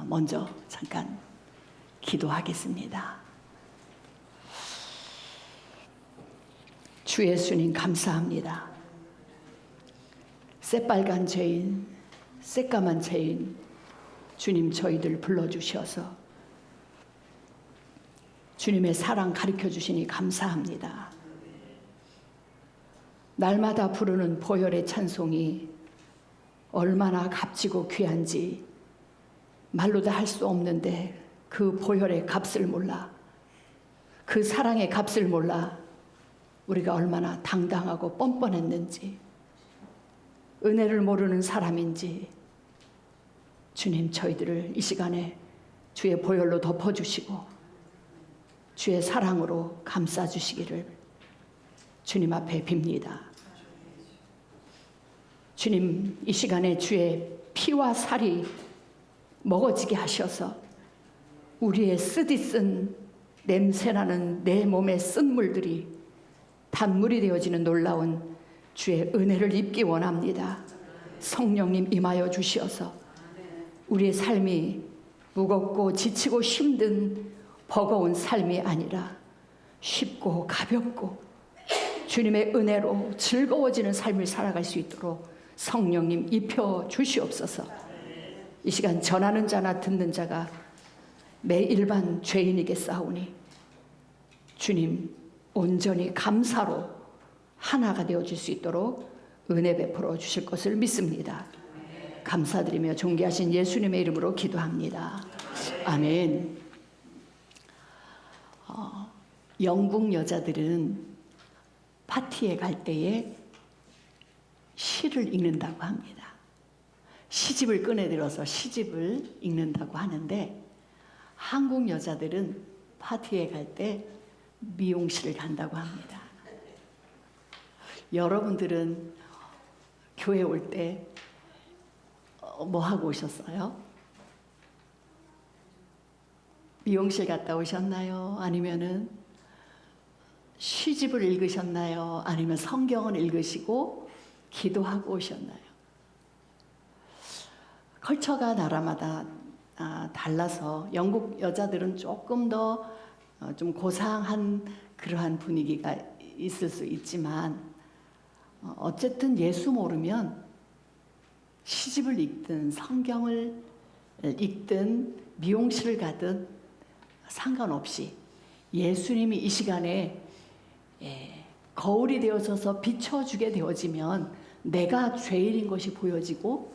먼저 잠깐 기도하겠습니다. 주 예수님 감사합니다. 새빨간 죄인, 새까만 죄인 주님 저희들 불러주셔서 주님의 사랑 가르쳐 주시니 감사합니다. 날마다 부르는 보혈의 찬송이 얼마나 값지고 귀한지 말로 다 할 수 없는데 그 보혈의 값을 몰라, 그 사랑의 값을 몰라 우리가 얼마나 당당하고 뻔뻔했는지, 은혜를 모르는 사람인지 주님 저희들을 이 시간에 주의 보혈로 덮어주시고 주의 사랑으로 감싸주시기를 주님 앞에 빕니다. 주님, 이 시간에 주의 피와 살이 먹어지게 하셔서 우리의 쓰디쓴 냄새나는 내 몸의 쓴물들이 단물이 되어지는 놀라운 주의 은혜를 입기 원합니다. 성령님 임하여 주시어서 우리의 삶이 무겁고 지치고 힘든 버거운 삶이 아니라 쉽고 가볍고 주님의 은혜로 즐거워지는 삶을 살아갈 수 있도록 성령님 입혀 주시옵소서. 이 시간 전하는 자나 듣는 자가 매 일반 죄인이겠사오니 주님 온전히 감사로 하나가 되어질 수 있도록 은혜 베풀어 주실 것을 믿습니다. 감사드리며 존귀하신 예수님의 이름으로 기도합니다. 아멘. 영국 여자들은 파티에 갈 때에 시를 읽는다고 합니다. 시집을 꺼내들어서 시집을 읽는다고 하는데 한국 여자들은 파티에 갈 때 미용실을 간다고 합니다. 여러분들은 교회 올 때 뭐 하고 오셨어요? 미용실 갔다 오셨나요? 아니면은 시집을 읽으셨나요? 아니면 성경을 읽으시고 기도하고 오셨나요? 컬처가 나라마다 달라서 영국 여자들은 조금 더 좀 고상한 그러한 분위기가 있을 수 있지만 어쨌든 예수 모르면 시집을 읽든 성경을 읽든 미용실을 가든 상관없이 예수님이 이 시간에 거울이 되어져서 비춰주게 되어지면 내가 죄인인 것이 보여지고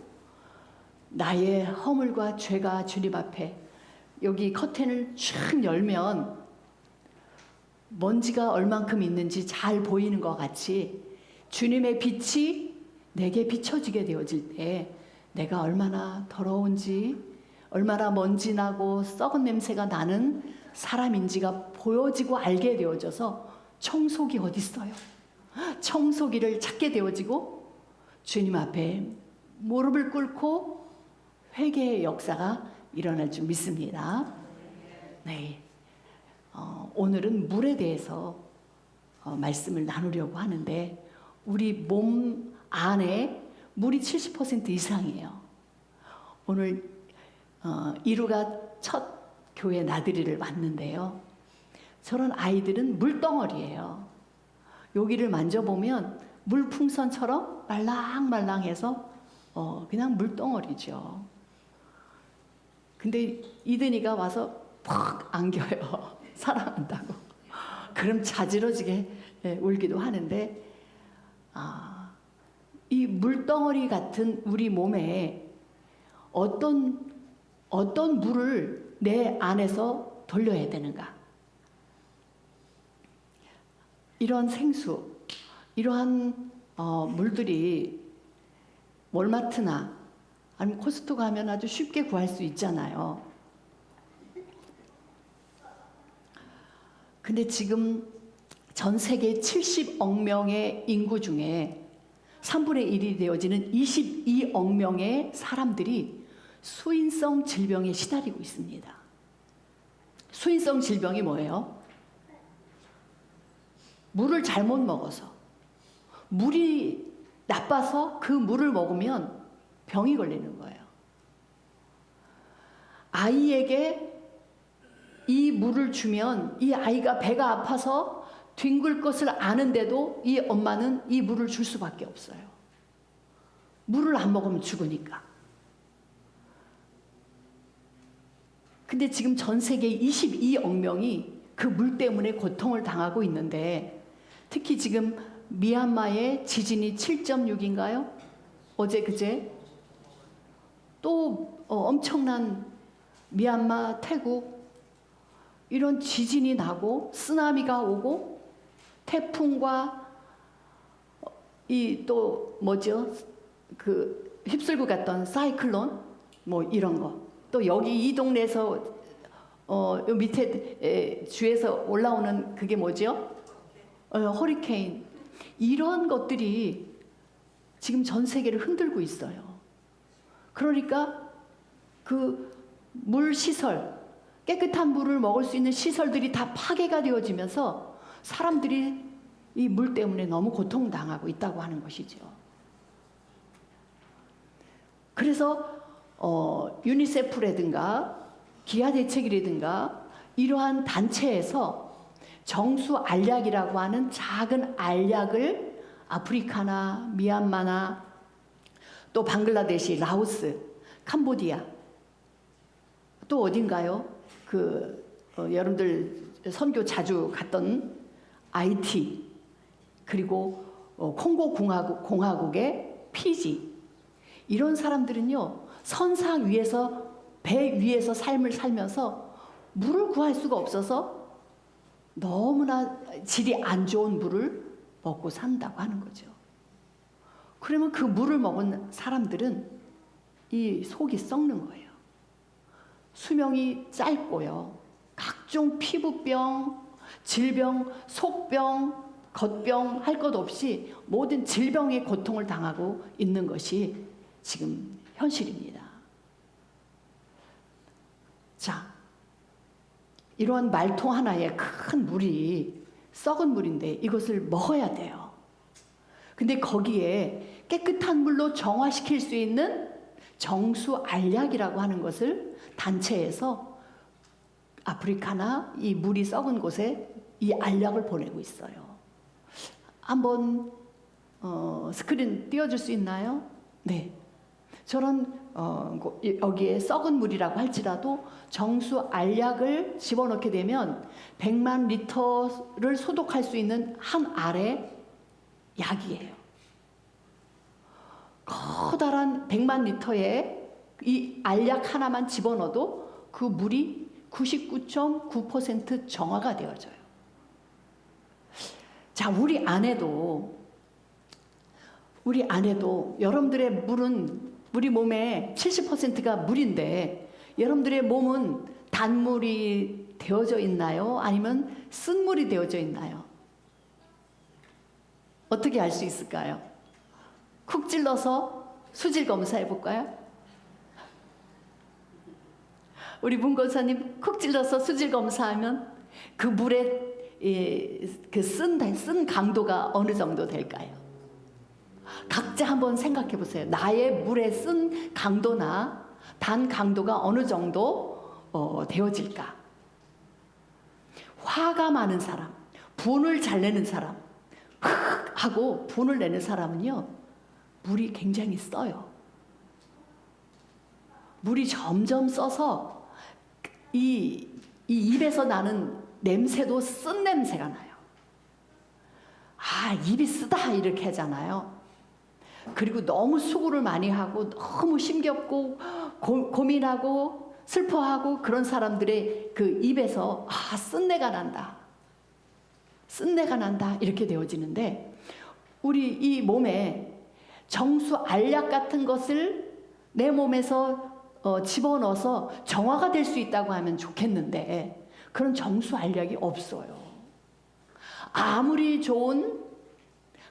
나의 허물과 죄가 주님 앞에 여기 커튼을 쫙 열면 먼지가 얼만큼 있는지 잘 보이는 것 같이 주님의 빛이 내게 비춰지게 되어질 때 내가 얼마나 더러운지, 얼마나 먼지나고 썩은 냄새가 나는 사람인지가 보여지고 알게 되어져서 청소기 어디 있어요? 청소기를 찾게 되어지고 주님 앞에 무릎을 꿇고 회개의 역사가 일어날 줄 믿습니다. 네, 오늘은 물에 대해서 말씀을 나누려고 하는데 우리 몸 안에 물이 70% 이상이에요. 오늘 이루가 첫 교회 나들이를 왔는데요. 저런 아이들은 물덩어리예요. 여기를 만져보면 물풍선처럼 말랑말랑해서 그냥 물덩어리죠. 근데 이든이가 와서 팍 안겨요. 사랑한다고. 그럼 자지러지게 울기도 하는데 이 물덩어리 같은 우리 몸에 어떤 물을 내 안에서 돌려야 되는가? 이런 생수, 이러한 물들이 월마트나 아니면 코스트 가면 아주 쉽게 구할 수 있잖아요. 근데 지금 전 세계 70억 명의 인구 중에 3분의 1이 되어지는 22억 명의 사람들이 수인성 질병에 시달리고 있습니다. 수인성 질병이 뭐예요? 물을 잘못 먹어서, 물이 나빠서 그 물을 먹으면 병이 걸리는 거예요. 아이에게 이 물을 주면 이 아이가 배가 아파서 뒹굴 것을 아는데도 이 엄마는 이 물을 줄 수밖에 없어요. 물을 안 먹으면 죽으니까. 근데 지금 전 세계 22억 명이 그 물 때문에 고통을 당하고 있는데, 특히 지금 미얀마의 지진이 7.6인가요? 어제 그제 또 엄청난 미얀마, 태국 이런 지진이 나고 쓰나미가 오고 태풍과 이 또 뭐죠? 그 휩쓸고 갔던 사이클론 뭐 이런 거. 또 여기 이 동네에서 요 밑에 주에서 올라오는 그게 뭐죠? 허리케인. 이런 것들이 지금 전 세계를 흔들고 있어요. 그러니까 그 물 시설, 깨끗한 물을 먹을 수 있는 시설들이 다 파괴가 되어지면서 사람들이 이 물 때문에 너무 고통당하고 있다고 하는 것이죠. 그래서 유니세프라든가 기아대책이라든가 이러한 단체에서 정수 알약이라고 하는 작은 알약을 아프리카나 미얀마나 또 방글라데시, 라오스, 캄보디아 또 어딘가요? 여러분들 선교 자주 갔던 IT 그리고 콩고 공화국의 피지 이런 사람들은요 선상 위에서 배 위에서 삶을 살면서 물을 구할 수가 없어서 너무나 질이 안 좋은 물을 먹고 산다고 하는 거죠. 그러면 그 물을 먹은 사람들은 이 속이 썩는 거예요. 수명이 짧고요. 각종 피부병, 질병, 속병, 겉병 할 것 없이 모든 질병의 고통을 당하고 있는 것이 지금 현실입니다. 자, 이러한 말통 하나에 큰 물이 썩은 물인데 이것을 먹어야 돼요. 근데 거기에 깨끗한 물로 정화시킬 수 있는 정수 알약이라고 하는 것을 단체에서 아프리카나 이 물이 썩은 곳에 이 알약을 보내고 있어요. 한번 스크린 띄워줄 수 있나요? 네. 저런 여기에 썩은 물이라고 할지라도 정수 알약을 집어넣게 되면 100만 리터를 소독할 수 있는 한 알의 약이에요. 커다란 100만 리터에 이 알약 하나만 집어넣어도 그 물이 99.9% 정화가 되어져요. 자, 우리 안에도 여러분들의 물은 우리 몸의 70%가 물인데 여러분들의 몸은 단물이 되어져 있나요? 아니면 쓴물이 되어져 있나요? 어떻게 알 수 있을까요? 쿡 찔러서 수질 검사해 볼까요? 우리 문 권사님 쿡 찔러서 수질 검사하면 그 물의 그 쓴 강도가 어느 정도 될까요? 각자 한번 생각해 보세요. 나의 물의 쓴 강도나 단 강도가 어느 정도 되어질까? 화가 많은 사람, 분을 잘 내는 사람, 하고 분을 내는 사람은요, 물이 굉장히 써요. 물이 점점 써서 이 입에서 나는 냄새도 쓴 냄새가 나요. 아, 입이 쓰다 이렇게 하잖아요. 그리고 너무 수고를 많이 하고 너무 힘겹고 고민하고 슬퍼하고 그런 사람들의 그 입에서 쓴내가 난다. 쓴내가 난다 이렇게 되어지는데 우리 이 몸에 정수 알약 같은 것을 내 몸에서 집어넣어서 정화가 될 수 있다고 하면 좋겠는데 그런 정수 알약이 없어요. 아무리 좋은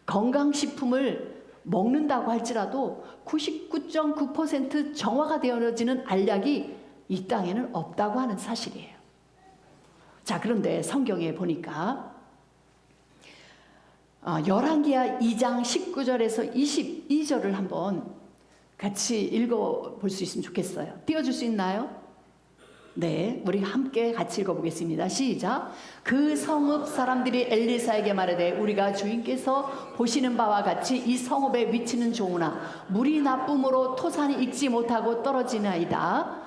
건강식품을 먹는다고 할지라도 99.9% 정화가 되어지는 알약이 이 땅에는 없다고 하는 사실이에요. 자, 그런데 성경에 보니까 열왕기하 2장 19절에서 22절을 한번 같이 읽어볼 수 있으면 좋겠어요. 띄워줄 수 있나요? 네, 우리 함께 같이 읽어보겠습니다. 시작. 그 성읍 사람들이 엘리사에게 말하되 우리가 주인께서 보시는 바와 같이 이 성읍의 위치는 좋으나 물이 나쁨으로 토산이 익지 못하고 떨어지나이다.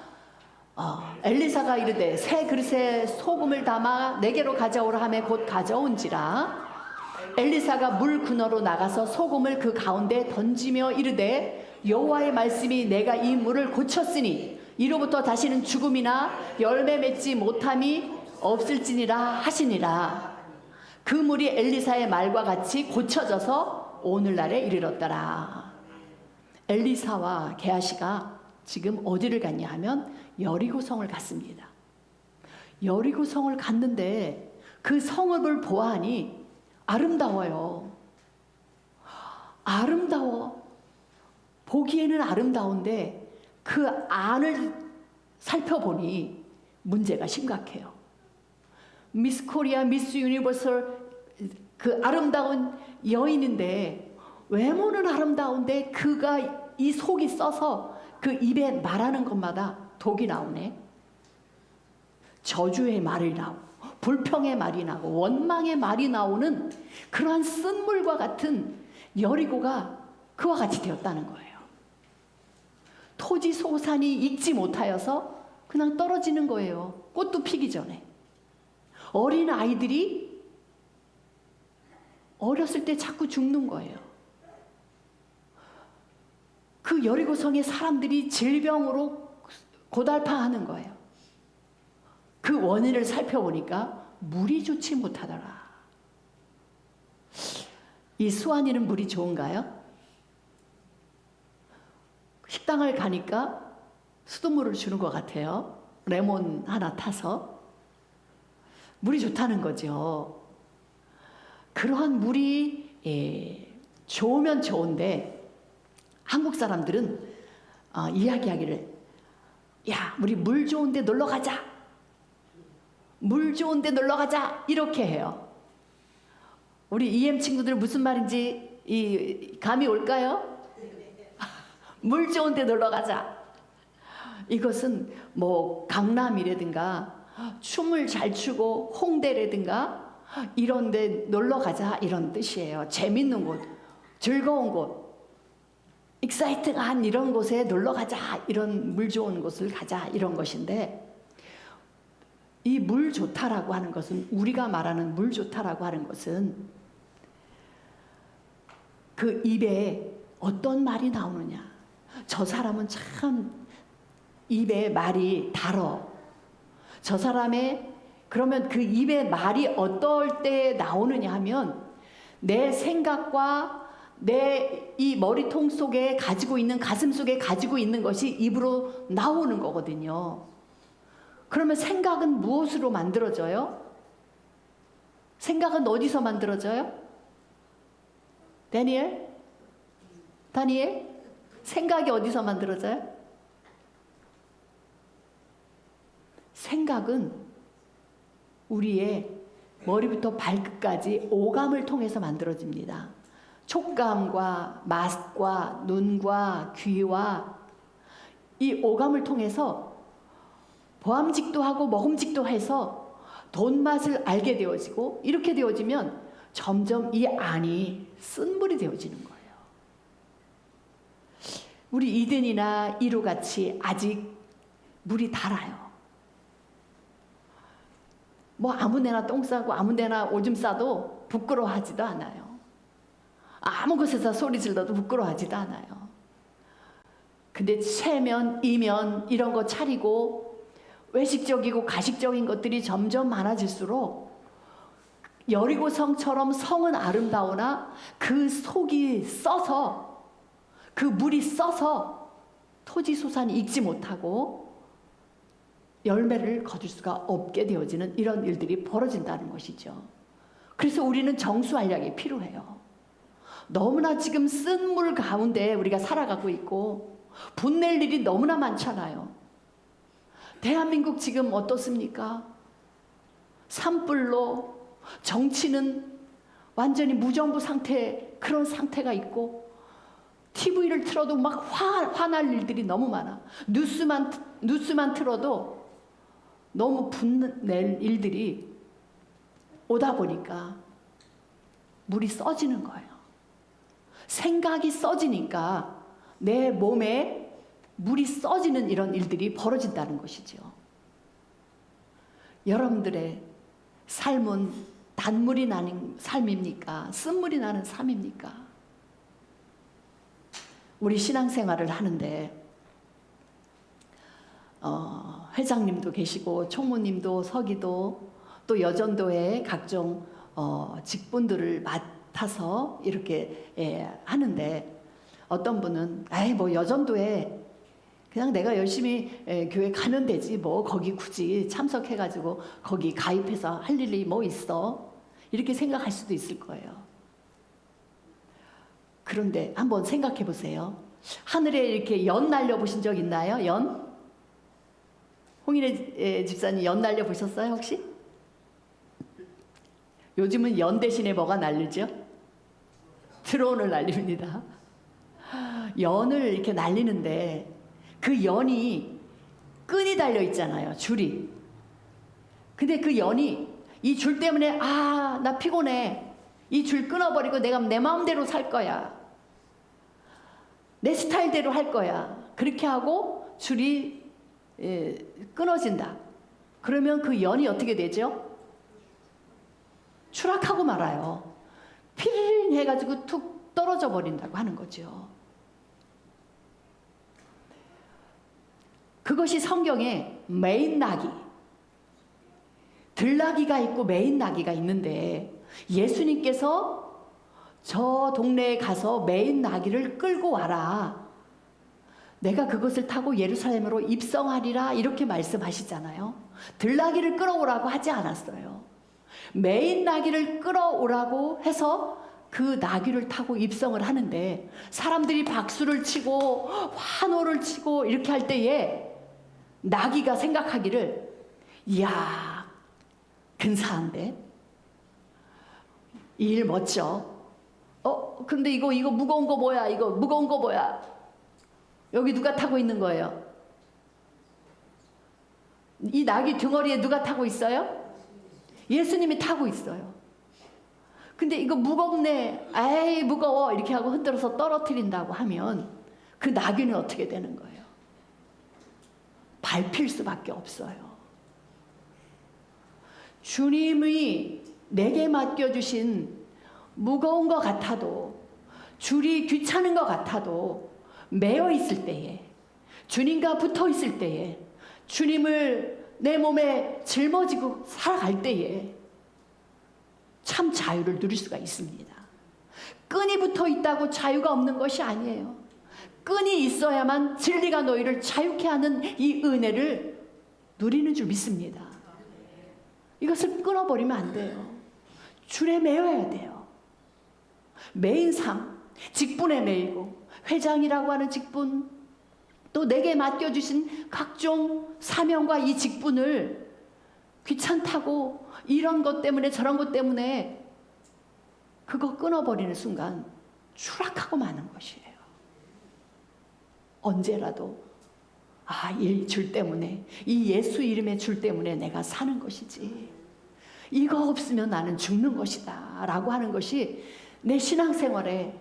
엘리사가 이르되 새 그릇에 소금을 담아 내게로 가져오라 하매 곧 가져온지라. 엘리사가 물 근어로 나가서 소금을 그 가운데 던지며 이르되 여호와의 말씀이 내가 이 물을 고쳤으니 이로부터 다시는 죽음이나 열매 맺지 못함이 없을지니라 하시니라. 그 물이 엘리사의 말과 같이 고쳐져서 오늘날에 이르렀더라. 엘리사와 게하시가 지금 어디를 갔냐 하면 여리고성을 갔습니다. 여리고성을 갔는데 그 성읍을 보아하니 아름다워요. 아름다워. 보기에는 아름다운데 그 안을 살펴보니 문제가 심각해요. 미스 코리아, 미스 유니버설 그 아름다운 여인인데 외모는 아름다운데 그가 이 속이 써서 그 입에 말하는 것마다 독이 나오네. 저주의 말이 나오고 불평의 말이 나오고 원망의 말이 나오는 그러한 쓴물과 같은 여리고가 그와 같이 되었다는 거예요. 토지 소산이 익지 못하여서 그냥 떨어지는 거예요. 꽃도 피기 전에. 어린 아이들이 어렸을 때 자꾸 죽는 거예요. 그 여리고성의 사람들이 질병으로 고달파하는 거예요. 그 원인을 살펴보니까 물이 좋지 못하더라. 이 수완이는 물이 좋은가요? 식당을 가니까 수돗물을 주는 것 같아요. 레몬 하나 타서. 물이 좋다는 거죠. 그러한 물이 좋으면 좋은데 한국 사람들은 이야기하기를 야 우리 물 좋은데 놀러 가자. 물 좋은데 놀러 가자 이렇게 해요. 우리 EM 친구들 무슨 말인지 감이 올까요? 물 좋은데 놀러 가자. 이것은 뭐 강남이라든가 춤을 잘 추고 홍대라든가 이런 데 놀러 가자 이런 뜻이에요. 재밌는 곳, 즐거운 곳, 익사이팅한 이런 곳에 놀러 가자, 이런 물 좋은 곳을 가자 이런 것인데, 이 물 좋다라고 하는 것은, 우리가 말하는 물 좋다라고 하는 것은 그 입에 어떤 말이 나오느냐. 저 사람은 참 입에 말이 달어. 저 사람의, 그러면 그 입에 말이 어떨 때 나오느냐 하면 내 생각과 내 이 머리통 속에 가지고 있는, 가슴 속에 가지고 있는 것이 입으로 나오는 거거든요. 그러면 생각은 무엇으로 만들어져요? 생각은 어디서 만들어져요? 다니엘? 생각이 어디서 만들어져요? 생각은 우리의 머리부터 발끝까지 오감을 통해서 만들어집니다. 촉감과 맛과 눈과 귀와 이 오감을 통해서 보암직도 하고 먹음직도 해서 돈맛을 알게 되어지고, 이렇게 되어지면 점점 이 안이 쓴물이 되어지는 거예요. 우리 이든이나 이루같이 아직 물이 달아요. 뭐 아무데나 똥 싸고 아무데나 오줌 싸도 부끄러워하지도 않아요. 아무 곳에서 소리 질러도 부끄러워하지도 않아요. 근데 체면, 이면 이런 거 차리고 외식적이고 가식적인 것들이 점점 많아질수록 여리고성처럼 성은 아름다우나 그 속이 써서, 그 물이 써서 토지소산이 익지 못하고 열매를 거둘 수가 없게 되어지는 이런 일들이 벌어진다는 것이죠. 그래서 우리는 정수활약이 필요해요. 너무나 지금 쓴 물 가운데 우리가 살아가고 있고 분낼 일이 너무나 많잖아요. 대한민국 지금 어떻습니까? 산불로 정치는 완전히 무정부 상태, 그런 상태가 있고, TV를 틀어도 막 화날 일들이 너무 많아. 뉴스만 틀어도 너무 분낼 일들이 오다 보니까 물이 써지는 거예요. 생각이 써지니까 내 몸에 물이 써지는 이런 일들이 벌어진다는 것이죠. 여러분들의 삶은 단물이 나는 삶입니까? 쓴물이 나는 삶입니까? 우리 신앙생활을 하는데 회장님도 계시고 총무님도 서기도 또 여전도의 각종 직분들을 맡아서 이렇게 하는데 어떤 분은 뭐 여전도에 그냥 내가 열심히 교회 가면 되지 뭐 거기 굳이 참석해가지고 거기 가입해서 할 일이 뭐 있어 이렇게 생각할 수도 있을 거예요. 그런데 한번 생각해 보세요. 하늘에 이렇게 연 날려보신 적 있나요? 연? 홍인혜 집사님 연 날려보셨어요 혹시? 요즘은 연 대신에 뭐가 날리죠? 드론을 날립니다. 연을 이렇게 날리는데 그 연이 끈이 달려 있잖아요. 줄이. 근데 그 연이 이 줄 때문에 나 피곤해. 이 줄 끊어버리고 내가 내 마음대로 살 거야. 내 스타일대로 할 거야. 그렇게 하고 줄이 끊어진다. 그러면 그 연이 어떻게 되죠? 추락하고 말아요. 피리링 해가지고 툭 떨어져 버린다고 하는 거죠. 그것이 성경에 메인 나귀, 들나귀가 있고 메인 나귀가 있는데 예수님께서 저 동네에 가서 메인 나귀를 끌고 와라. 내가 그것을 타고 예루살렘으로 입성하리라 이렇게 말씀하시잖아요. 들나귀를 끌어오라고 하지 않았어요. 메인 나귀를 끌어오라고 해서 그 나귀를 타고 입성을 하는데 사람들이 박수를 치고 환호를 치고 이렇게 할 때에 나귀가 생각하기를 이야 근사한데 이 일 멋져. 근데 이거 무거운 거 뭐야? 이거 무거운 거 뭐야? 여기 누가 타고 있는 거예요? 이 나귀 등어리에 누가 타고 있어요? 예수님이 타고 있어요. 근데 이거 무겁네. 에이 무거워. 이렇게 하고 흔들어서 떨어뜨린다고 하면 그 나귀는 어떻게 되는 거예요? 밟힐 수밖에 없어요. 주님이 내게 맡겨주신 무거운 것 같아도 줄이 귀찮은 것 같아도 매어 있을 때에 주님과 붙어 있을 때에 주님을 내 몸에 짊어지고 살아갈 때에 참 자유를 누릴 수가 있습니다. 끈이 붙어 있다고 자유가 없는 것이 아니에요. 끈이 있어야만 진리가 너희를 자유케 하는 이 은혜를 누리는 줄 믿습니다. 이것을 끊어버리면 안 돼요. 줄에 매여야 돼요. 매인 삶, 직분에 매이고 회장이라고 하는 직분 또 내게 맡겨주신 각종 사명과 이 직분을 귀찮다고 이런 것 때문에 저런 것 때문에 그거 끊어버리는 순간 추락하고 마는 것이에요. 언제라도 이 줄 때문에 이 예수 이름의 줄 때문에 내가 사는 것이지 이거 없으면 나는 죽는 것이다 라고 하는 것이 내 신앙생활에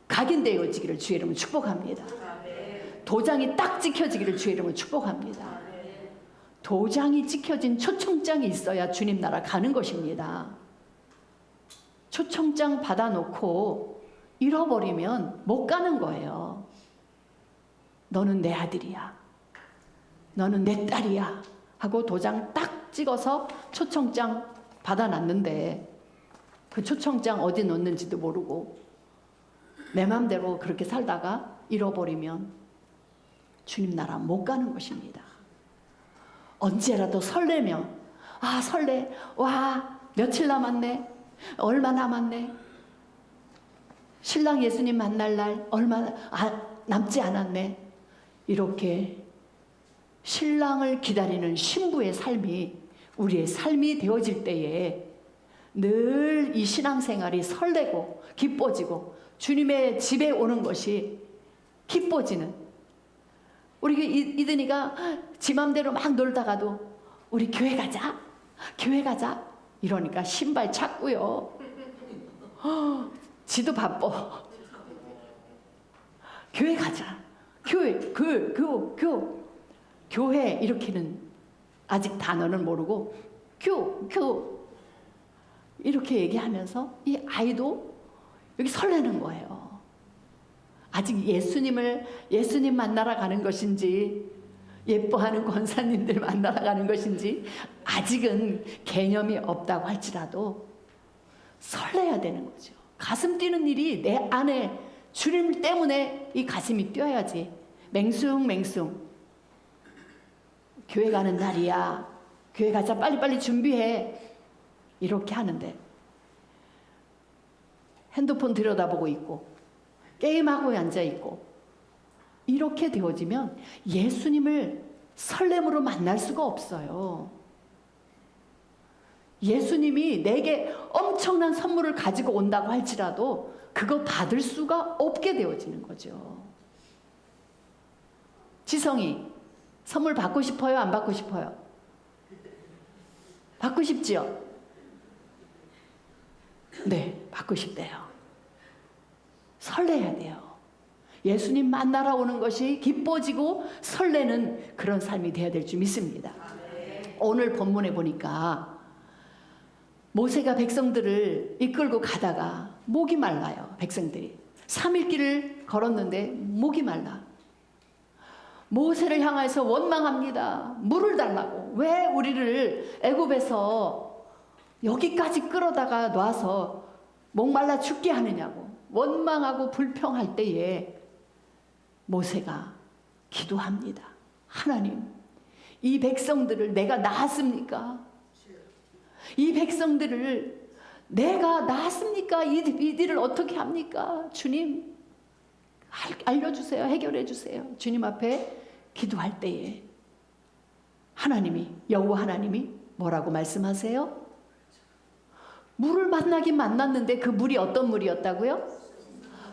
각인되어지기를 주의 이름으로 축복합니다. 도장이 딱 찍혀지기를 주의 이름으로 축복합니다. 도장이 찍혀진 초청장이 있어야 주님 나라 가는 것입니다. 초청장 받아놓고 잃어버리면 못 가는 거예요. 너는 내 아들이야. 너는 내 딸이야. 하고 도장 딱 찍어서 초청장 받아놨는데 그 초청장 어디 놓는지도 모르고 내 맘대로 그렇게 살다가 잃어버리면 주님 나라 못 가는 것입니다. 언제라도 설레며 설레. 와 며칠 남았네. 얼마 남았네. 신랑 예수님 만날 날 얼마 남지 않았네. 이렇게 신랑을 기다리는 신부의 삶이 우리의 삶이 되어질 때에 늘 이 신앙생활이 설레고 기뻐지고 주님의 집에 오는 것이 기뻐지는 우리 이든이가 지 맘대로 막 놀다가도 우리 교회 가자. 교회 가자. 이러니까 신발 찾고요. 지도 바빠. 교회 가자. 교회 이렇게는 아직 단어는 모르고 이렇게 얘기하면서 이 아이도 여기 설레는 거예요. 아직 예수님 만나러 가는 것인지 예뻐하는 권사님들 만나러 가는 것인지 아직은 개념이 없다고 할지라도 설레야 되는 거죠. 가슴 뛰는 일이 내 안에 주님 때문에 이 가슴이 뛰어야지. 맹숭맹숭 교회 가는 날이야. 교회 가자. 빨리빨리 준비해. 이렇게 하는데 핸드폰 들여다보고 있고 게임하고 앉아있고 이렇게 되어지면 예수님을 설렘으로 만날 수가 없어요. 예수님이 내게 엄청난 선물을 가지고 온다고 할지라도 그거 받을 수가 없게 되어지는 거죠. 지성이 선물 받고 싶어요? 안 받고 싶어요? 받고 싶지요? 네, 받고 싶대요. 설레야 돼요. 예수님 만나러 오는 것이 기뻐지고 설레는 그런 삶이 되어야 될 줄 믿습니다. 오늘 본문에 보니까 모세가 백성들을 이끌고 가다가 목이 말라요. 백성들이 3일 길을 걸었는데 목이 말라. 모세를 향해서 원망합니다. 물을 달라고. 왜 우리를 애굽에서 여기까지 끌어다가 놔서 목말라 죽게 하느냐고 원망하고 불평할 때에 모세가 기도합니다. 하나님, 이 백성들을 내가 낳았습니까? 이 백성들을 내가 낳았습니까? 이들을 어떻게 합니까? 주님, 알려주세요. 해결해 주세요. 주님 앞에 기도할 때에 하나님이, 여호와 하나님이 뭐라고 말씀하세요? 물을 만나긴 만났는데 그 물이 어떤 물이었다고요?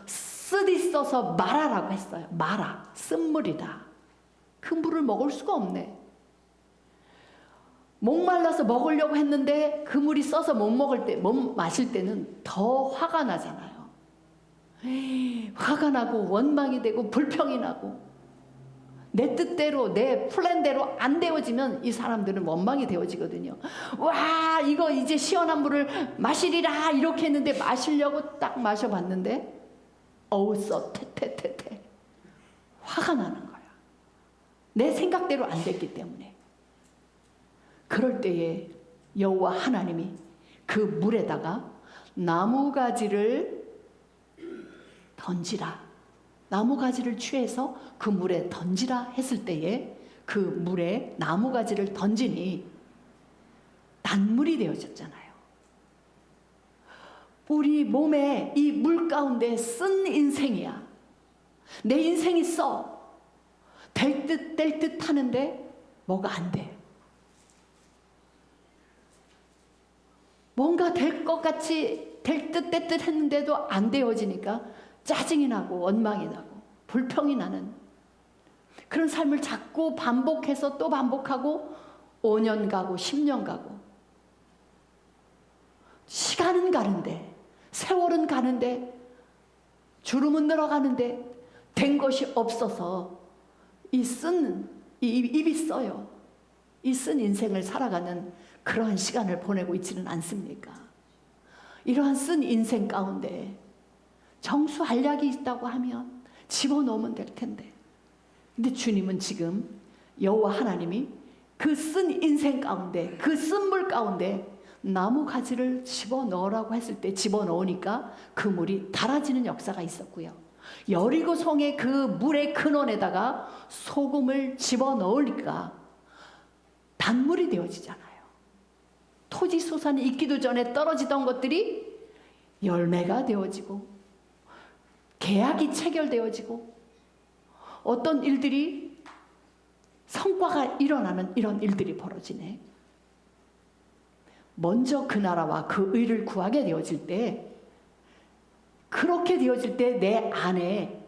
쓴 있어서 마라라고 했어요. 마라, 쓴물이다. 그 물을 먹을 수가 없네. 목말라서 먹으려고 했는데 그 물이 써서 못 마실 때는 더 화가 나잖아요. 화가 나고 원망이 되고 불평이 나고 내 뜻대로 내 플랜대로 안 되어지면 이 사람들은 원망이 되어지거든요. 와, 이거 이제 시원한 물을 마시리라 이렇게 했는데 마시려고 딱 마셔봤는데 어우 써 태태태태 화가 나는 거야. 내 생각대로 안 됐기 때문에. 그럴 때에 여호와 하나님이 그 물에다가 나무가지를 던지라. 나무가지를 취해서 그 물에 던지라 했을 때에 그 물에 나무가지를 던지니 단물이 되어졌잖아요. 우리 몸에 이 물 가운데 쓴 인생이야. 내 인생이 써. 될 듯 하는데 뭐가 안 돼. 뭔가 될 것 같이 될 듯 했는데도 안 되어지니까 짜증이 나고 원망이 나고 불평이 나는 그런 삶을 자꾸 반복해서 또 반복하고 5년 가고 10년 가고 시간은 가는데 세월은 가는데 주름은 늘어가는데 된 것이 없어서 입이 써요. 이 쓴 인생을 살아가는 그러한 시간을 보내고 있지는 않습니까? 이러한 쓴 인생 가운데 정수한략이 있다고 하면 집어넣으면 될 텐데. 근데 주님은 지금 여호와 하나님이 그 쓴 인생 가운데 그 쓴 물 가운데 나무 가지를 집어넣으라고 했을 때 집어넣으니까 그 물이 달아지는 역사가 있었고요. 여리고성의 그 물의 근원에다가 소금을 집어넣으니까 단물이 되어지잖아요. 토지 소산이 있기도 전에 떨어지던 것들이 열매가 되어지고 계약이 체결되어지고 어떤 일들이 성과가 일어나는 이런 일들이 벌어지네. 먼저 그 나라와 그 의를 구하게 되어질 때 그렇게 되어질 때 내 안에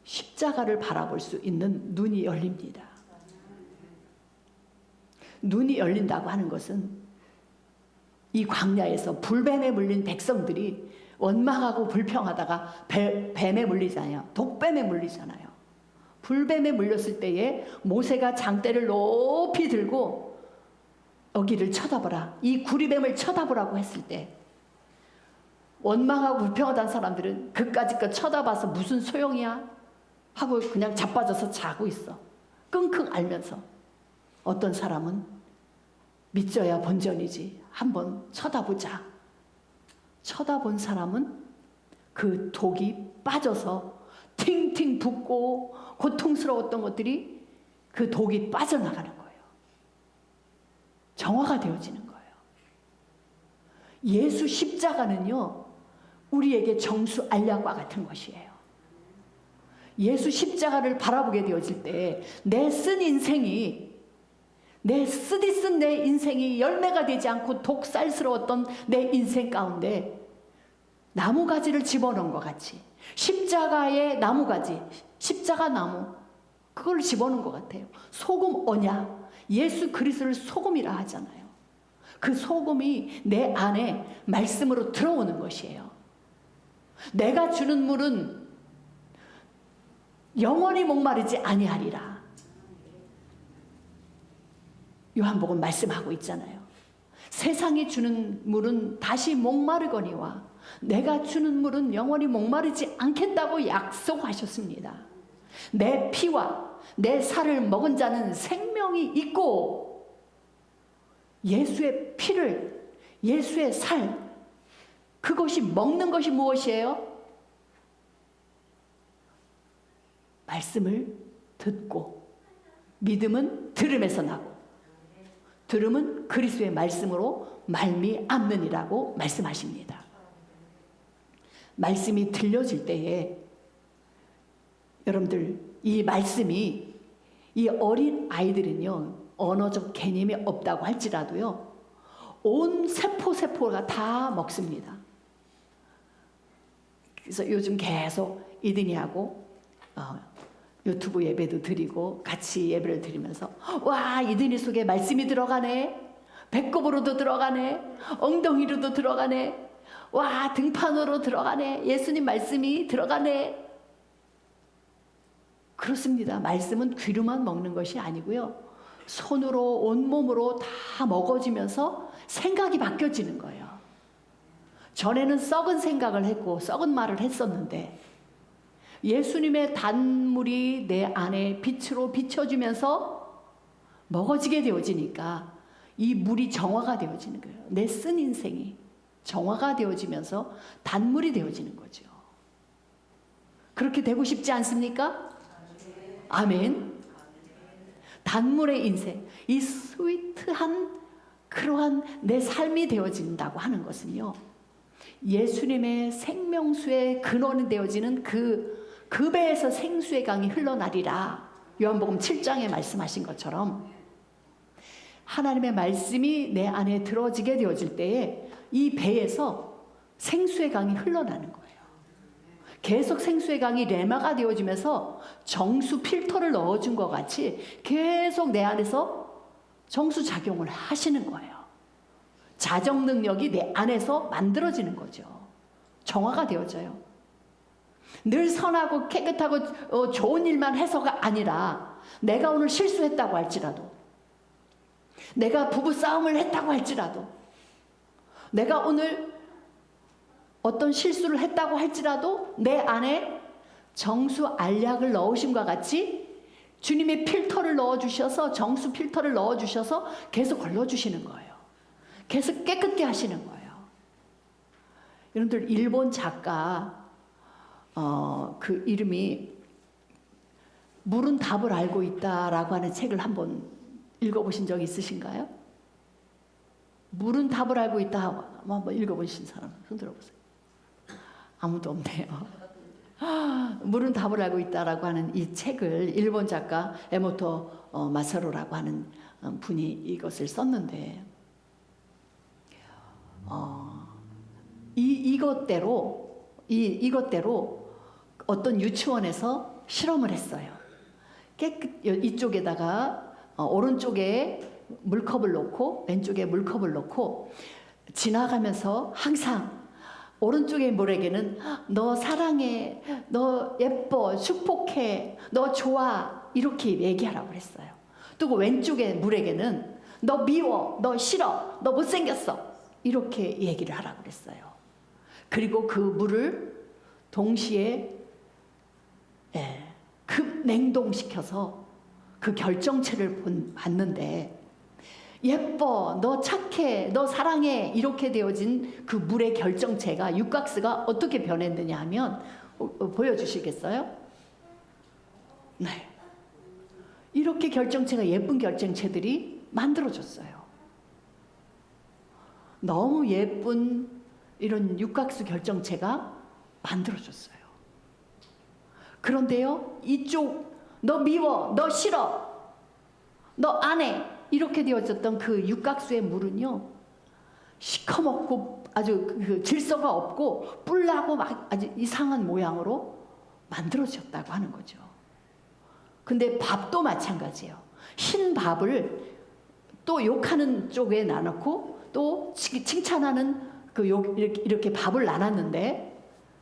십자가를 바라볼 수 있는 눈이 열립니다. 눈이 열린다고 하는 것은 이 광야에서 불뱀에 물린 백성들이 원망하고 불평하다가 뱀에 물리잖아요. 독뱀에 물리잖아요. 불뱀에 물렸을 때에 모세가 장대를 높이 들고 여기를 쳐다보라, 이 구리뱀을 쳐다보라고 했을 때 원망하고 불평하던 사람들은 그까짓 쳐다봐서 무슨 소용이야 하고 그냥 자빠져서 자고 있어. 끙끙 앓면서. 어떤 사람은 믿져야 본전이지, 한번 쳐다보자. 쳐다본 사람은 그 독이 빠져서 팅팅 붓고 고통스러웠던 것들이 그 독이 빠져나가는 거예요. 정화가 되어지는 거예요. 예수 십자가는요, 우리에게 정수 알약과 같은 것이에요. 예수 십자가를 바라보게 되어질 때 내 쓴 인생이, 내 쓰디쓴 내 인생이 열매가 되지 않고 독살스러웠던 내 인생 가운데 나무가지를 집어넣은 것 같이, 십자가의 나무가지, 십자가 나무, 그걸 집어넣은 것 같아요. 소금 언약, 예수 그리스도를 소금이라 하잖아요. 그 소금이 내 안에 말씀으로 들어오는 것이에요. 내가 주는 물은 영원히 목마르지 아니하리라. 요한복음 말씀하고 있잖아요. 세상이 주는 물은 다시 목마르거니와 내가 주는 물은 영원히 목마르지 않겠다고 약속하셨습니다. 내 피와 내 살을 먹은 자는 생명이 있고, 예수의 피를, 예수의 살, 그것이 먹는 것이 무엇이에요? 말씀을 듣고, 믿음은 들음에서 나고, 들음은 그리스도의 말씀으로 말미암느니라고 말씀하십니다. 말씀이 들려질 때에 여러분들, 이 말씀이, 이 어린 아이들은요, 언어적 개념이 없다고 할지라도요, 온 세포가 다 먹습니다. 그래서 요즘 계속 이든이하고 유튜브 예배도 드리고 같이 예배를 드리면서, 와, 이든이 속에 말씀이 들어가네, 배꼽으로도 들어가네, 엉덩이로도 들어가네, 와, 등판으로 들어가네, 예수님 말씀이 들어가네. 그렇습니다. 말씀은 귀로만 먹는 것이 아니고요, 손으로, 온몸으로 다 먹어지면서 생각이 바뀌어지는 거예요. 전에는 썩은 생각을 했고 썩은 말을 했었는데, 예수님의 단물이 내 안에 빛으로 비춰주면서 먹어지게 되어지니까 이 물이 정화가 되어지는 거예요. 내 쓴 인생이 정화가 되어지면서 단물이 되어지는 거죠. 그렇게 되고 싶지 않습니까? 아멘. 단물의 인생, 이 스위트한 그러한 내 삶이 되어진다고 하는 것은요, 예수님의 생명수의 근원이 되어지는 그 배에서 생수의 강이 흘러나리라. 요한복음 7장에 말씀하신 것처럼 하나님의 말씀이 내 안에 들어지게 되어질 때에 이 배에서 생수의 강이 흘러나는 거예요. 계속 생수의 강이 레마가 되어지면서 정수 필터를 넣어준 것 같이 계속 내 안에서 정수 작용을 하시는 거예요. 자정 능력이 내 안에서 만들어지는 거죠. 정화가 되어져요. 늘 선하고 깨끗하고 좋은 일만 해서가 아니라, 내가 오늘 실수했다고 할지라도, 내가 부부싸움을 했다고 할지라도, 내가 오늘 어떤 실수를 했다고 할지라도 내 안에 정수 알약을 넣으심과 같이 주님의 필터를 넣어주셔서, 정수 필터를 넣어주셔서 계속 걸러주시는 거예요. 계속 깨끗게 하시는 거예요. 여러분들, 일본 작가 그 이름이 물은 답을 알고 있다라고 하는 책을 한번 읽어보신 적 있으신가요? 물은 답을 알고 있다 한번 읽어보신 사람 손 들어보세요. 아무도 없네요. 물은 답을 알고 있다라고 하는 이 책을 일본 작가 에모토 마사루라고 하는 분이 이것을 썼는데, 이것대로 어떤 유치원에서 실험을 했어요. 이쪽에다가 오른쪽에 물컵을 놓고 왼쪽에 물컵을 놓고 지나가면서 항상 오른쪽의 물에게는 너 사랑해, 너 예뻐, 축복해, 너 좋아 이렇게 얘기하라고 했어요. 또 왼쪽의 물에게는 너 미워, 너 싫어, 너 못생겼어 이렇게 얘기를 하라고 그랬어요. 그리고 그 물을 동시에 급냉동시켜서 그 결정체를 봤는데 예뻐, 너 착해, 너 사랑해 이렇게 되어진 그 물의 결정체가 육각스가 어떻게 변했느냐 하면 보여주시겠어요? 네, 이렇게 결정체가 예쁜 결정체들이 만들어졌어요. 너무 예쁜 이런 육각수 결정체가 만들어졌어요. 그런데요, 이쪽 너 미워, 너 싫어, 너 안 해 이렇게 되어졌던 그 육각수의 물은요 시커멓고 아주 그 질서가 없고 뿔나고 막 아주 이상한 모양으로 만들어졌다고 하는 거죠. 근데 밥도 마찬가지예요. 흰 밥을 또 욕하는 쪽에 나눠놓고 또 칭찬하는 그 이렇게 밥을 나눴는데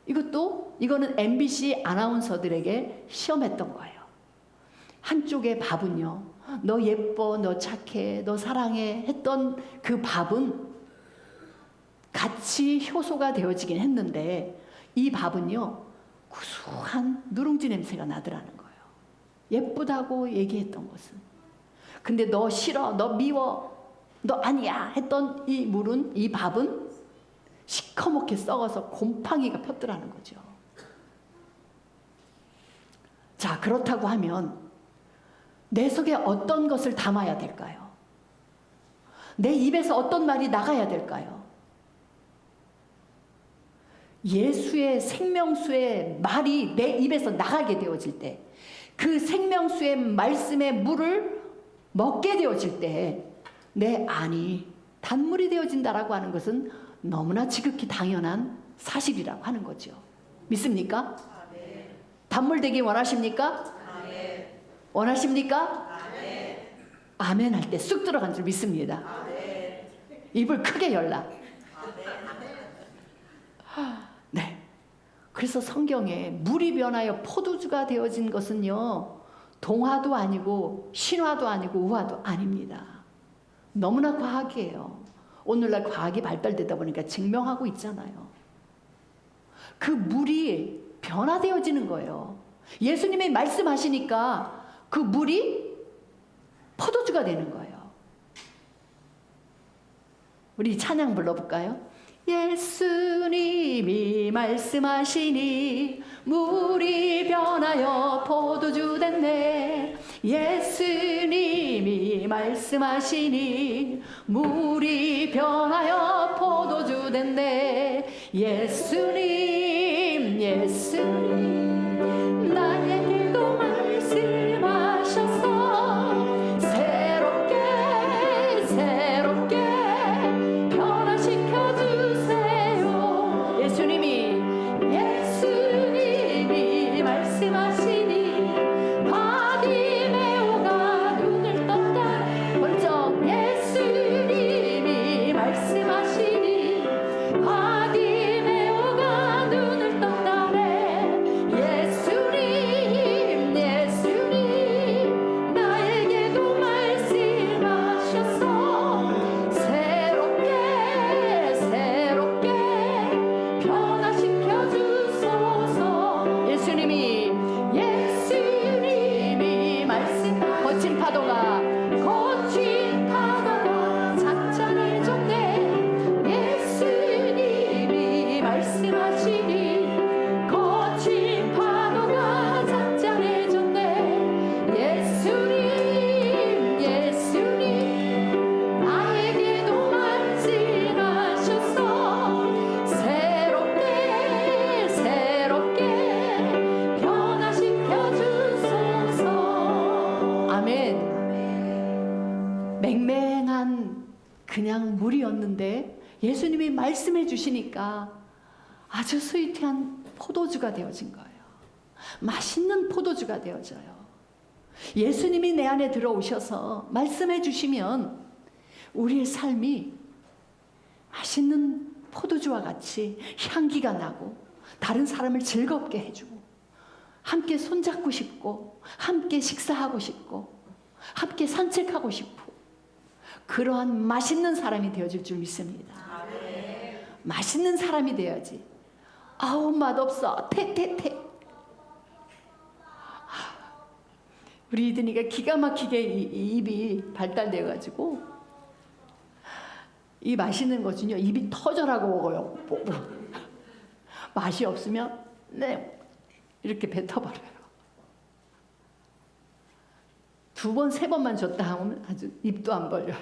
이거는 MBC 아나운서들에게 시험했던 거예요. 한쪽의 밥은요, 너 예뻐, 너 착해, 너 사랑해 했던 그 밥은 같이 효소가 되어지긴 했는데 이 밥은요 구수한 누룽지 냄새가 나더라는 거예요. 예쁘다고 얘기했던 것은. 근데 너 싫어, 너 미워, 너 아니야 했던 이 물은, 이 밥은 시커멓게 썩어서 곰팡이가 폈더라는 거죠. 자, 그렇다고 하면 내 속에 어떤 것을 담아야 될까요? 내 입에서 어떤 말이 나가야 될까요? 예수의 생명수의 말이 내 입에서 나가게 되어질 때, 그 생명수의 말씀의 물을 먹게 되어질 때 내 안이 단물이 되어진다라고 하는 것은 너무나 지극히 당연한 사실이라고 하는 거죠. 믿습니까? 아멘. 단물 되기 원하십니까? 아멘. 원하십니까? 아멘. 아멘 할 때 쑥 들어간 줄 믿습니다. 아멘. 입을 크게 열라. 아멘. 네. 그래서 성경에 물이 변하여 포도주가 되어진 것은요, 동화도 아니고 신화도 아니고 우화도 아닙니다. 너무나 과학이에요. 오늘날 과학이 발달되다 보니까 증명하고 있잖아요. 그 물이 변화되어지는 거예요. 예수님이 말씀하시니까 그 물이 포도주가 되는 거예요. 우리 찬양 불러볼까요? 예수님이 말씀하시니 물이 변하여 포도주 됐네. 예수님이 말씀하시니 물이 변하여 포도주 됐네. 예수님 예수님 나에게도 말씀하셔서 새롭게 변화시켜 주세요. 예수님이 말씀하시니 바디메오가 눈을 떴다. 번쩍 예수님이 말씀하시니 바디메오가 눈을 떴다네. 예수님 나에게도 말씀하셔서 새롭게 변화시켜 주소서. 예수님이 말씀 거친 파도가 잔잔해졌네. 예수님이 말씀하시니 거친 파도가 잔잔해졌네. 예수님 나에게도 말씀하셔서 새롭게 변화시켜 주소서. 아멘. 맹맹한 그냥 물이었는데 예수님이 말씀해 주시니까 아주 스위트한 포도주가 되어진 거예요. 맛있는 포도주가 되어져요. 예수님이 내 안에 들어오셔서 말씀해 주시면 우리의 삶이 맛있는 포도주와 같이 향기가 나고 다른 사람을 즐겁게 해주고 함께 손잡고 싶고 함께 식사하고 싶고 함께 산책하고 싶고 그러한 맛있는 사람이 되어질 줄 믿습니다. 맛있는 사람이 되어야지. 아우 맛없어 태태태. 우리 이든이가 기가 막히게 입이 발달돼가지고 이 맛있는 것은요 입이 터져라고 먹어요. 맛이 없으면 네 이렇게 뱉어버려요. 2번, 3번만 줬다 하면 아주 입도 안 벌려요.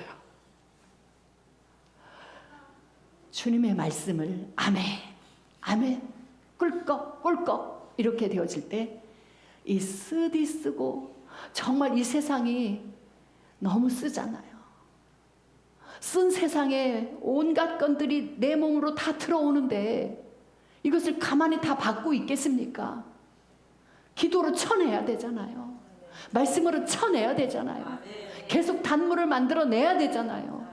주님의 말씀을 아멘, 아멘, 꿀꺽, 꿀꺽 이렇게 되어질 때 이 쓰디 쓰고 정말 이 세상이 너무 쓰잖아요. 쓴 세상에 온갖 건들이 내 몸으로 다 들어오는데 이것을 가만히 다 받고 있겠습니까? 기도로 쳐내야 되잖아요. 말씀으로 쳐내야 되잖아요. 계속 단물을 만들어내야 되잖아요.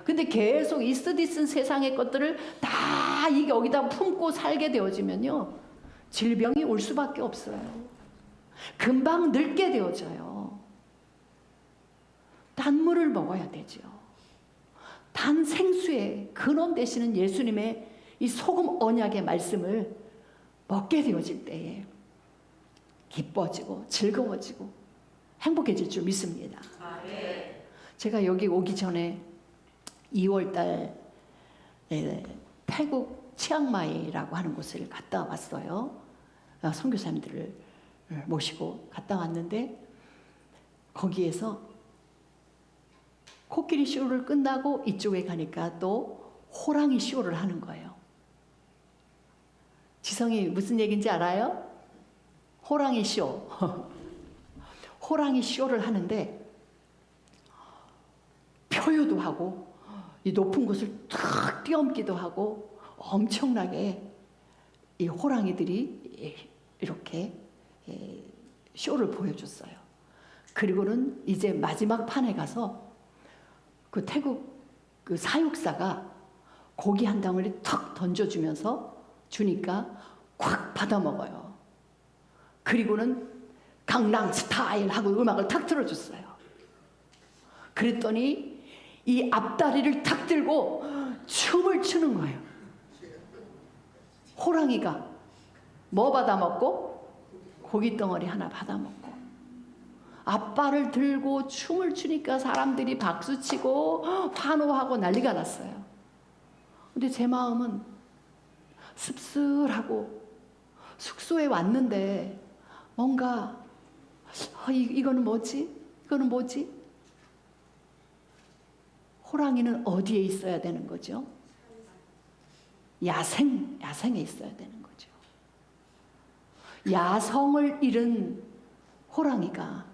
근데 계속 이 쓰디 쓴 세상의 것들을 다 여기다 품고 살게 되어지면요 질병이 올 수밖에 없어요. 금방 늙게 되어져요. 단물을 먹어야 되죠. 단 생수의 근원 되시는 예수님의 이 소금 언약의 말씀을 먹게 되어질 때에 기뻐지고 즐거워지고 행복해질 줄 믿습니다. 제가 여기 오기 전에 2월달 태국 치앙마이라고 하는 곳을 갔다 왔어요. 선교사님들을 모시고 갔다 왔는데 거기에서 코끼리 쇼를 끝나고 이쪽에 가니까 또 호랑이 쇼를 하는 거예요. 지성이 무슨 얘기인지 알아요? 호랑이 쇼. 호랑이 쇼를 하는데 표효도 하고 이 높은 곳을 탁 뛰엄기도 하고 엄청나게 이 호랑이들이 이렇게 쇼를 보여줬어요. 그리고는 이제 마지막 판에 가서 그 태국 그 사육사가 고기 한 덩어리 턱 던져주면서 주니까 콱 받아먹어요. 그리고는 강남 스타일 하고 음악을 탁 틀어줬어요. 그랬더니 이 앞다리를 탁 들고 춤을 추는 거예요. 호랑이가 뭐 받아먹고? 고기 덩어리 하나 받아먹고 앞발을 들고 춤을 추니까 사람들이 박수치고 환호하고 난리가 났어요. 근데 제 마음은 씁쓸하고 숙소에 왔는데 뭔가 이거는 뭐지? 이거는 뭐지? 호랑이는 어디에 있어야 되는 거죠? 야생에 있어야 되는 거죠. 야성을 잃은 호랑이가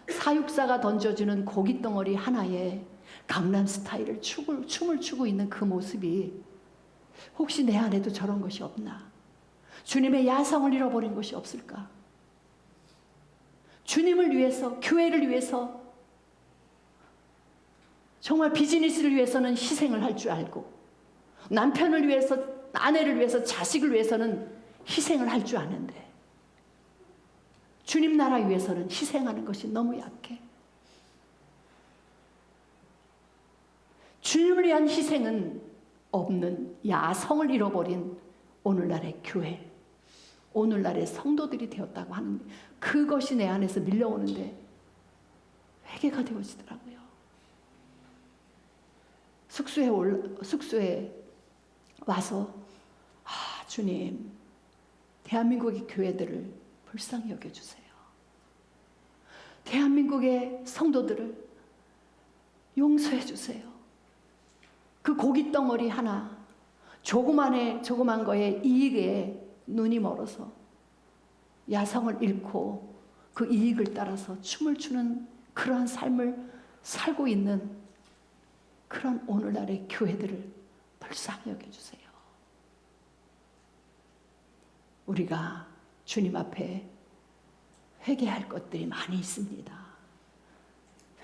사육사가 던져주는 고기 덩어리 하나에 강남 스타일을 춤을 추고 있는 그 모습이 혹시 내 안에도 저런 것이 없나? 주님의 야성을 잃어버린 것이 없을까? 주님을 위해서, 교회를 위해서, 정말 비즈니스를 위해서는 희생을 할 줄 알고 남편을 위해서, 아내를 위해서, 자식을 위해서는 희생을 할 줄 아는데 주님 나라 위해서는 희생하는 것이 너무 약해. 주님을 위한 희생은 없는 야성을 잃어버린 오늘날의 교회, 오늘날의 성도들이 되었다고 하는데 그것이 내 안에서 밀려오는데 회개가 되어지더라고요. 숙소에 와서 주님, 대한민국의 교회들을 불쌍히 여겨주세요. 대한민국의 성도들을 용서해 주세요. 그 고깃 덩어리 하나, 조그만 거에 이익에 눈이 멀어서 야성을 잃고 그 이익을 따라서 춤을 추는 그러한 삶을 살고 있는 그런 오늘날의 교회들을 불쌍히 여겨주세요. 우리가 주님 앞에 회개할 것들이 많이 있습니다.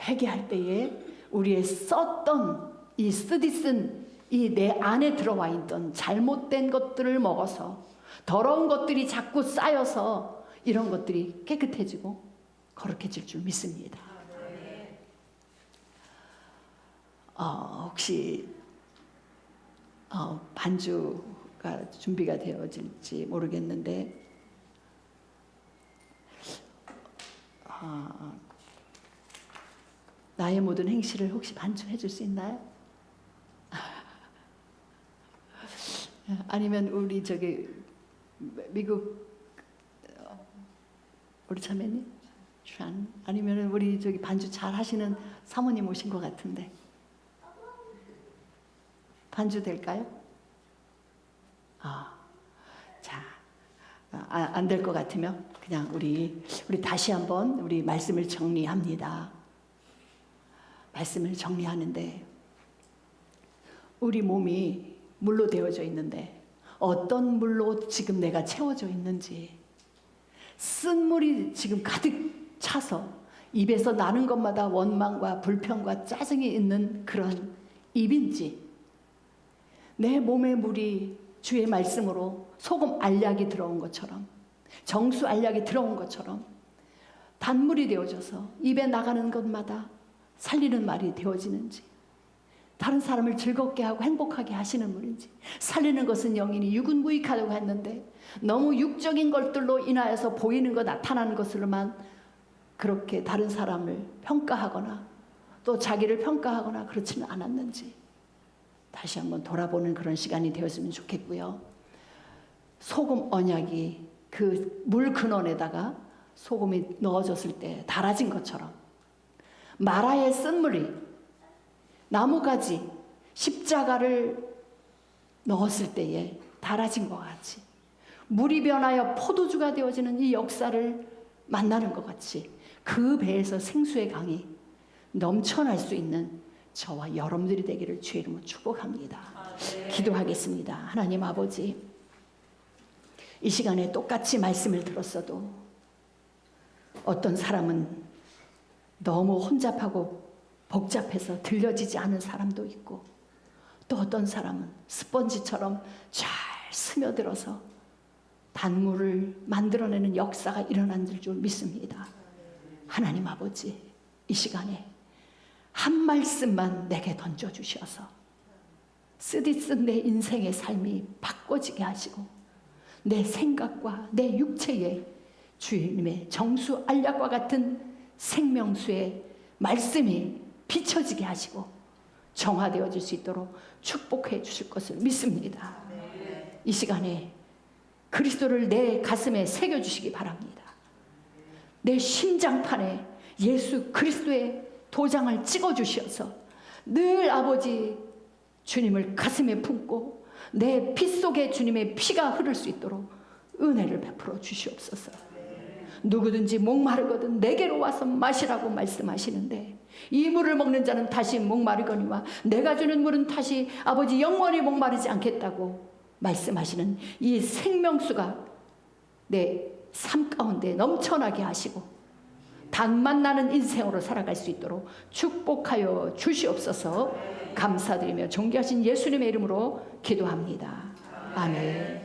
회개할 때에 우리의 썼던 이 쓰디쓴 이 내 안에 들어와 있던 잘못된 것들을 먹어서 더러운 것들이 자꾸 쌓여서 이런 것들이 깨끗해지고 거룩해질 줄 믿습니다. 혹시 반주가 준비가 되어질지 모르겠는데 나의 모든 행실을 혹시 반주해 줄 수 있나요? 아니면 우리 저기 미국 우리 자매님? 아니면 우리 저기 반주 잘 하시는 사모님 오신 것 같은데 반주 될까요? 자, 안 될 것 같으면 그냥 우리 다시 한번 우리 말씀을 정리합니다. 말씀을 정리하는데 우리 몸이 물로 되어져 있는데 어떤 물로 지금 내가 채워져 있는지, 쓴 물이 지금 가득 차서 입에서 나는 것마다 원망과 불평과 짜증이 있는 그런 입인지, 내 몸의 물이 주의 말씀으로 소금 알약이 들어온 것처럼, 정수 알약이 들어온 것처럼 단물이 되어져서 입에 나가는 것마다 살리는 말이 되어지는지, 다른 사람을 즐겁게 하고 행복하게 하시는 분인지, 살리는 것은 영이니 육은 무익하다고 했는데 너무 육적인 것들로 인하여서 보이는 것, 나타나는 것으로만 그렇게 다른 사람을 평가하거나 또 자기를 평가하거나 그렇지는 않았는지 다시 한번 돌아보는 그런 시간이 되었으면 좋겠고요. 소금 언약이 그 물 근원에다가 소금이 넣어졌을 때 달아진 것처럼 마라의 쓴물이 나무가지 십자가를 넣었을 때에 달아진 것 같이, 물이 변하여 포도주가 되어지는 이 역사를 만나는 것 같이 그 배에서 생수의 강이 넘쳐날 수 있는 저와 여러분들이 되기를 주의 이름으로 축복합니다. 기도하겠습니다. 하나님 아버지, 이 시간에 똑같이 말씀을 들었어도 어떤 사람은 너무 혼잡하고 복잡해서 들려지지 않은 사람도 있고, 또 어떤 사람은 스펀지처럼 잘 스며들어서 단물을 만들어내는 역사가 일어난 줄 믿습니다. 하나님 아버지, 이 시간에 한 말씀만 내게 던져주셔서 쓰디쓴 내 인생의 삶이 바꿔지게 하시고 내 생각과 내 육체에 주님의 정수 알약과 같은 생명수의 말씀이 비춰지게 하시고 정화되어질 수 있도록 축복해 주실 것을 믿습니다. 이 시간에 그리스도를 내 가슴에 새겨주시기 바랍니다. 내 심장판에 예수 그리스도의 도장을 찍어주셔서 늘 아버지 주님을 가슴에 품고 내 피 속에 주님의 피가 흐를 수 있도록 은혜를 베풀어 주시옵소서. 누구든지 목마르거든 내게로 와서 마시라고 말씀하시는데, 이 물을 먹는 자는 다시 목마르거니와 내가 주는 물은 다시 아버지 영원히 목마르지 않겠다고 말씀하시는 이 생명수가 내 삶 가운데 넘쳐나게 하시고 단맛 나는 인생으로 살아갈 수 있도록 축복하여 주시옵소서. 감사드리며 존귀하신 예수님의 이름으로 기도합니다. 아멘.